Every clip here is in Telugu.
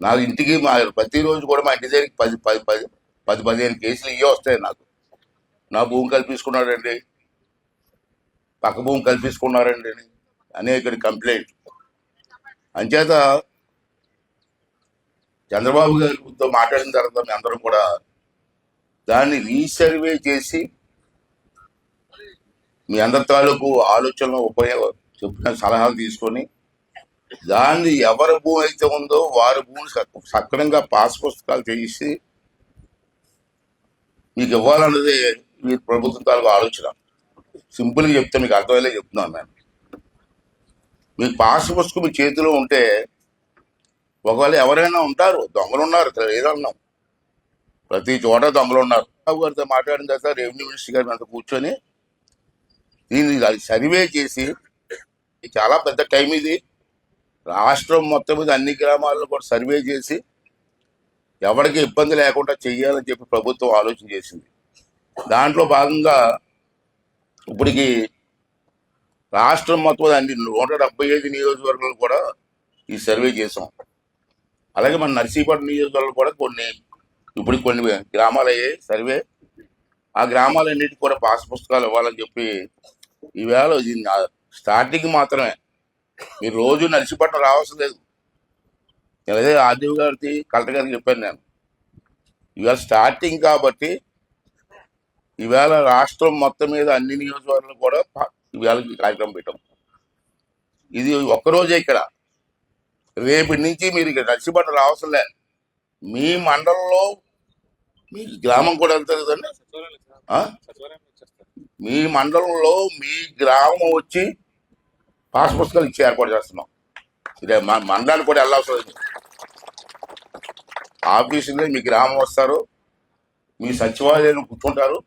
నాకు ఇంటికి ప్రతిరోజు కూడా మా ఇంటి దగ్గరికి 15 కేసులు ఇవే వస్తాయి నాకు. నా భూమి కల్పించుకున్నాడండి, పక్క భూమి కల్పించుకున్నారండి అని అనేక కంప్లైంట్. అంచేత చంద్రబాబు గారితో మాట్లాడిన తర్వాత మీ అందరం కూడా దాన్ని రీసర్వే చేసి మీ అందరి తాలూకు ఆలోచనలు చెప్పిన సలహాలు తీసుకొని దాన్ని ఎవరి భూమి అయితే ఉందో వారి భూమిని సక్రమంగా పాస్ పుస్తకాలు చేసి మీకు ఇవ్వాలన్నది మీ ప్రభుత్వం తాలూకు ఆలోచన. సింపుల్గా చెప్తే మీకు అర్థమయ్యేలా చెప్తున్నాను నేను. మీకు పాస్ పుస్తకం మీ చేతిలో ఉంటే ఒకవేళ ఎవరైనా ఉంటారు, దొంగలు ఉన్నారు, ఏదన్నాం ప్రతి చోట దొంగలు ఉన్నారు. గారితో మాట్లాడిన తర్వాత రెవెన్యూ మినిస్టర్ గారి అంతా కూర్చొని దీన్ని సర్వే చేసి, చాలా పెద్ద టైం ఇది, రాష్ట్రం మొత్తం మీద అన్ని గ్రామాల్లో కూడా సర్వే చేసి ఎవరికి ఇబ్బంది లేకుండా చెయ్యాలని చెప్పి ప్రభుత్వం ఆలోచన చేసింది. దాంట్లో భాగంగా ఇప్పటికి రాష్ట్రం మొత్తం అన్ని 175 నియోజకవర్గాలు కూడా ఈ సర్వే చేసాం. అలాగే మన నర్సీపట్నం నియోజకవర్గాలు కూడా కొన్ని గ్రామాలు అయ్యాయి సర్వే. ఆ గ్రామాలన్నిటికీ కూడా పాస్ పుస్తకాలు ఇవ్వాలని చెప్పి ఈవేళ స్టార్టింగ్ మాత్రమే. మీరు రోజు నర్సీపట్నం రావాల్సిన లేదు. అదే ఆర్డీఓ గారికి, కలెక్టర్ గారికి చెప్పాను నేను. ఇవాళ స్టార్టింగ్ కాబట్టి ఈవేళ రాష్ట్రం మొత్తం మీద అన్ని నియోజకవర్గాలు కూడా ఈవేళ కార్యక్రమం పెట్టాం. ఇది ఒక్కరోజే. ఇక్కడ రేపటి నుంచి మీరు ఇక్కడ నర్సీపట్నం రావాల్సిన లే. మీ మండలంలో మీ గ్రామం కూడా వెళ్తుంది కదండి. మీ మండలంలో మీ గ్రామం వచ్చి పాస్ పుస్తకాలు ఇచ్చి ఏర్పాటు చేస్తున్నాం. ఇదే మా మండలానికి కూడా వెళ్ళాల్సి లేదు. ఆఫీసులో మీ గ్రామం వస్తారు, మీ సచివాలయంలో కూర్చుంటారు,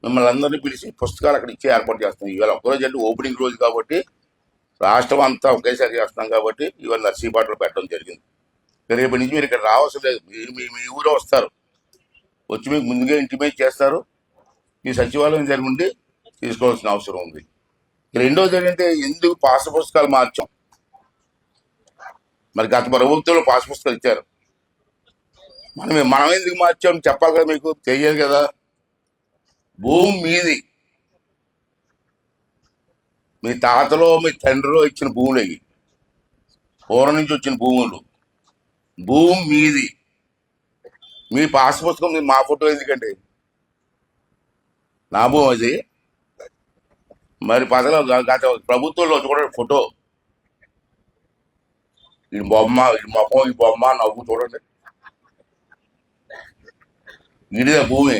మిమ్మల్ని అందరినీ పిలిచి పుస్తకాలు అక్కడ ఇచ్చి ఏర్పాటు చేస్తాం. ఇవాళ ఒక్కరోజు అంటే ఓపెనింగ్ రోజు కాబట్టి రాష్ట్రం అంతా ఒకేసారి చేస్తాం కాబట్టి ఇవాళ నర్సీపట్నంలో పెట్టడం జరిగింది. రేపటి నుంచి మీరు ఇక్కడ రావాల్సిన లేదు. మీ ఊరో వస్తారు, వచ్చి మీకు ముందుగా ఇంటిమేట్ చేస్తారు. మీ సచివాలయం దగ్గర ఉండి తీసుకోవాల్సిన అవసరం ఉంది. రెండోది ఏంటంటే, ఎందుకు పాస్ పుస్తకాలు మార్చాం? మరి గత ప్రభుత్వంలో పాస్ పుస్తకాలు ఇచ్చారు, మనం ఎందుకు మార్చాం చెప్పాలి కదా, మీకు తెలియదు కదా. భూమి మీది, మీ తాతలో మీ తండ్రిలో ఇచ్చిన భూములు అవి, పూర్వం నుంచి వచ్చిన భూములు. భూమి మీది, మీ పాస్ పుస్తకం మా ఫోటో ఎందుకండి? నా భూమి అది. మరి గత ప్రభుత్వంలో చూడండి ఫోటో, ఈ బొమ్మ, ఈ మొహం, ఈ బొమ్మ, నవ్వు చూడండి. ఇదే భూమి,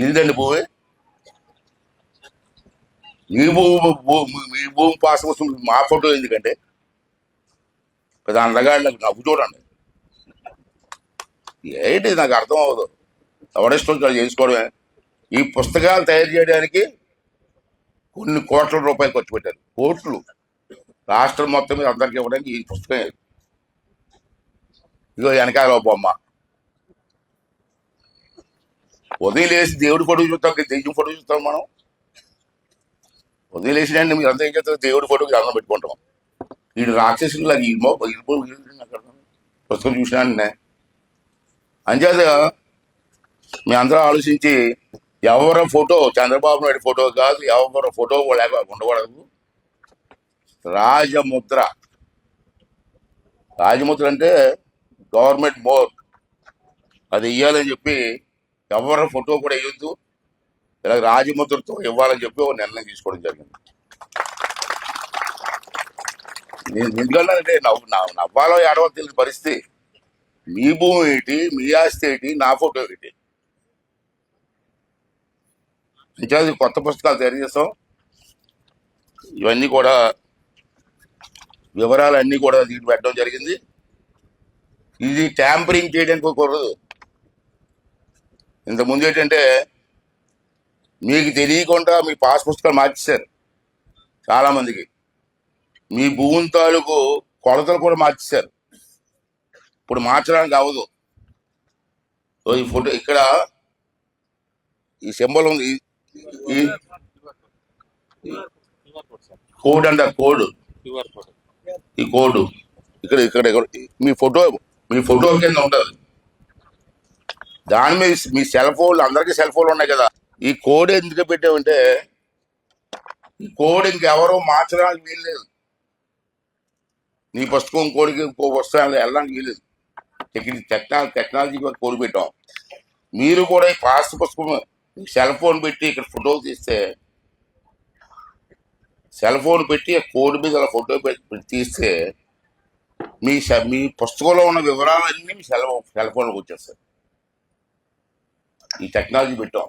ఇదండి భూమి. మీ భూమి పాస్ పుస్తకం మా ఫోటో ఎందుకంటే? పెద్ద అందగాళ్ళకి నవ్వు చూడండి. ఏంటి నాకు అర్థం అవ్వదు. ఎవరిష్టం చేసుకోవడమే. ఈ పుస్తకాలు తయారు చేయడానికి కొన్ని కోట్ల రూపాయలు ఖర్చు పెట్టారు. కోట్లు. రాష్ట్రం మొత్తం మీద అందరికి ఇవ్వడానికి ఈ పుస్తకం. ఇదిగో వెనకాల బొమ్మ. ఉదయం లేచి దేవుడి ఫోటో చూస్తాం, దెయ్యం ఫోటో చూస్తాం మనం. ఉదయం లేచినండి మీరు అంతా ఏం చేస్తారు? దేవుడి ఫోటోకి దండం పెట్టుకుంటాం. వీడు రాక్షసులు అది పుస్తకం చూసినా. అంచేత మీ అందరూ ఆలోచించి, ఎవరి ఫోటో చంద్రబాబు నాయుడు ఫోటో కాదు, ఎవరి ఫోటో ఉండకూడదు. రాజముద్ర అంటే గవర్నమెంట్ మోర్, అది ఇవ్వాలని చెప్పి ఎవరి ఫోటో కూడా వేయొద్దు. ఇలా రాజముద్రతో ఇవ్వాలని చెప్పి ఒక నిర్ణయం తీసుకోవడం జరిగింది. నేను ఎందుకంటే నవ్వాలో ఏడవో తెలియని పరిస్థితి. మీ భూమి ఏంటి, మీ ఆస్తి ఏంటి, నా ఫోటో ఏంటి? ఇంకా కొత్త పుస్తకాలు తయారు చేస్తాం. ఇవన్నీ కూడా వివరాలన్నీ కూడా దీన్ని పెట్టడం జరిగింది. ఇది ట్యాంపరింగ్ చేయడానికి కుదరదు. ఇంతకుముందు ఏంటంటే, మీకు తెలియకుండా మీ పాస్ పుస్తకాలు మార్చేశారు చాలామందికి. మీ భూమి తాలూకు కొలతలు కూడా మార్చేశారు. ఇప్పుడు మార్చడానికి అవ్వదు. ఈ ఫోటో ఇక్కడ ఈ సింబల్ ఉంది, ఈ కోడ్ అంటారు. కోడ్, ఈ కోడ్ ఇక్కడ ఇక్కడ మీ ఫోటో మీ ఫోటో కింద ఉంటుంది. దాని మీద మీ సెల్ ఫోన్లు, అందరికీ సెల్ ఫోన్లు ఉన్నాయి కదా. ఈ కోడ్ ఎందుకు పెట్టామంటే ఈ కోడ్ ఇంకెవరో మార్చడానికి వీల్లేదు. నీ పుస్తకం కోడికి ఇంకో పుస్తకాలు వెళ్ళడానికి వీల్లేదు. టెక్నాలజీ కోడ్ పెట్టాం. మీరు కూడా ఈ పాస్ పుస్తకం సెల్ ఫోన్ పెట్టి ఇక్కడ ఫోటోలు తీస్తే, సెల్ ఫోన్ పెట్టి కోడ్ మీద అలా ఫోటో పెట్టి తీస్తే మీ పుస్తకంలో ఉన్న వివరాలన్నీ మీ సెల్ ఫోన్లోకి వచ్చేస్తాయి. ఈ టెక్నాలజీ పెట్టాం.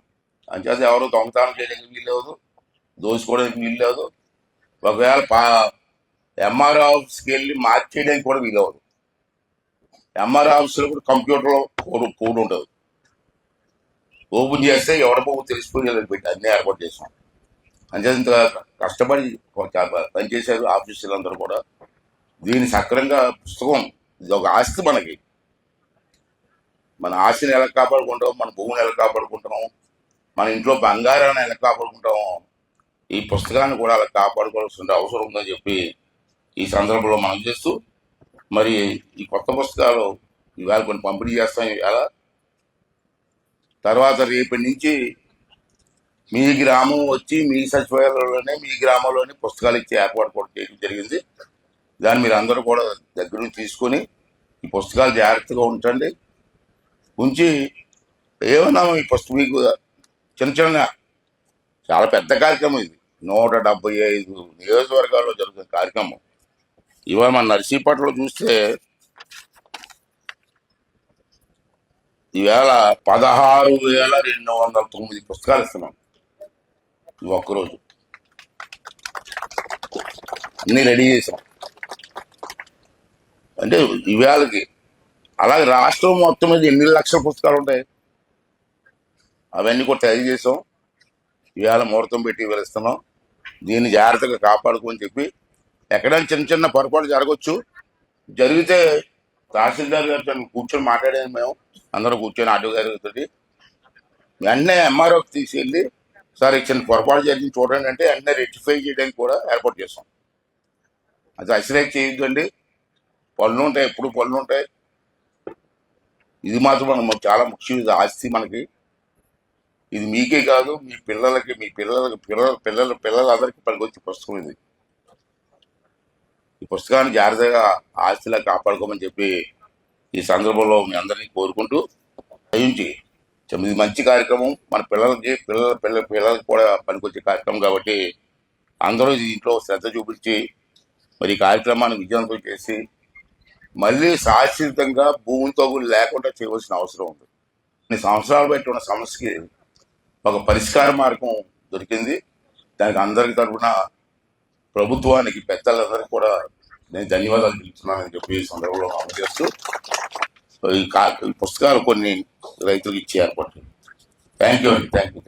అంచేత ఎవరు దొంగతనం చేయడానికి వీల్లేదు, దోచుకోవడానికి వీల్లేదు. ఒకవేళ ఎంఆర్ ఆఫీస్కి వెళ్ళి మార్చేయడానికి కూడా వీలవదు. ఎంఆర్ ఆఫీస్లో కూడా కంప్యూటర్లో కోడ్ ఉంటుంది. ఓపెన్ చేస్తే ఎవరి బాబు తెలిసిపోయేది పెట్టి అన్నీ ఏర్పాటు చేసాం. అంచేత ఇంత కష్టపడి పనిచేశారు ఆఫీసులందరూ కూడా. దీన్ని సక్రంగా పుస్తకం ఇది ఒక ఆస్తి మనకి. మన ఆస్తిని ఎలా కాపాడుకుంటాం, మన భూమిని ఎలా కాపాడుకుంటున్నాం, మన ఇంట్లో బంగారాన్ని ఎలా కాపాడుకుంటాం, ఈ పుస్తకాన్ని కూడా అలా కాపాడుకోవాల్సిన అవసరం ఉందని చెప్పి ఈ సందర్భంలో మనం చేస్తూ, మరి ఈ కొత్త పుస్తకాలు ఇవాళ కొన్ని పంపిణీ చేస్తాం. ఇవాళ తర్వాత రేపటి నుంచి మీ గ్రామం వచ్చి మీ సచివాలయంలోనే మీ గ్రామంలోనే పుస్తకాలు ఇచ్చే ఏర్పాటు కూడా చేయడం జరిగింది. దాన్ని మీరు అందరూ కూడా దగ్గర నుంచి తీసుకొని ఈ పుస్తకాలు జాగ్రత్తగా ఉంచండి. ఉంచి ఏమన్నా ఈ పుస్తకం మీకు చిన్న చిన్న చాలా పెద్ద కార్యక్రమం ఇది. 175 నియోజకవర్గాల్లో జరుగుతున్న కార్యక్రమం. ఇవాళ మన నర్సీపట్నంలో చూస్తే ఈవేళ 16,209 పుస్తకాలు ఇస్తున్నాం ఈ ఒక్కరోజు. అన్నీ రెడీ చేసాం. అంటే ఈవేళకి అలాగే రాష్ట్రం మొత్తం మీద ఎన్ని లక్షల పుస్తకాలు ఉంటాయి అవన్నీ కూడా తయారు చేసాం. ఈవేళ ముహూర్తం పెట్టి ఇస్తున్నాం. దీన్ని జాగ్రత్తగా కాపాడుకోని చెప్పి, ఎక్కడైనా చిన్న చిన్న పొరపాటు జరగవచ్చు. జరిగితే తహసీల్దార్ గారితో కూర్చొని మాట్లాడేది. మేము అందరూ కూర్చొని ఆటో గారితో వెంటనే ఎంఆర్ఓకి తీసుకెళ్ళి, సార్ చిన్న పొరపాటు జరిగింది చూడండి అంటే వెంటనే రెక్టిఫై చేయడానికి కూడా ఏర్పాటు చేస్తాం. అది అసలేట్ చేయొద్దండి. పనులు ఉంటాయి, ఎప్పుడు పనులు ఉంటాయి. ఇది మాత్రం మనం చాలా ముఖ్యం. ఇది ఆస్తి మనకి. ఇది మీకే కాదు, మీ పిల్లలకి, మీ పిల్లలందరికీ పనికొచ్చే పుస్తకం ఇది. ఈ పుస్తకాన్ని జాగ్రత్తగా ఆస్తిలా కాపాడుకోమని చెప్పి ఈ సందర్భంలో మీ అందరినీ కోరుకుంటూ, దయించి ఇది మంచి కార్యక్రమం, మన పిల్లలకి కూడా పనికొచ్చే కార్యక్రమం కాబట్టి అందరూ దీంట్లో శ్రద్ధ చూపించి మరి ఈ కార్యక్రమాన్ని విజయవంతం చేసి మళ్ళీ శాశ్వతంగా భూమితో లేకుండా చేయవలసిన అవసరం ఉంది. కొన్ని సంవత్సరాలు బట్టి ఉన్న సమస్యకి ఒక పరిష్కార మార్గం దొరికింది. దానికి అందరికి తరఫున ప్రభుత్వానికి, పెద్దలందరికీ కూడా నేను ధన్యవాదాలు తెలుపుతున్నానని చెప్పి ఈ సందర్భంలో అమలు చేస్తూ ఈ పుస్తకాలు కొన్ని రైతులకు ఇచ్చే ఏర్పాటు. థ్యాంక్ యూ అండి. Thank you.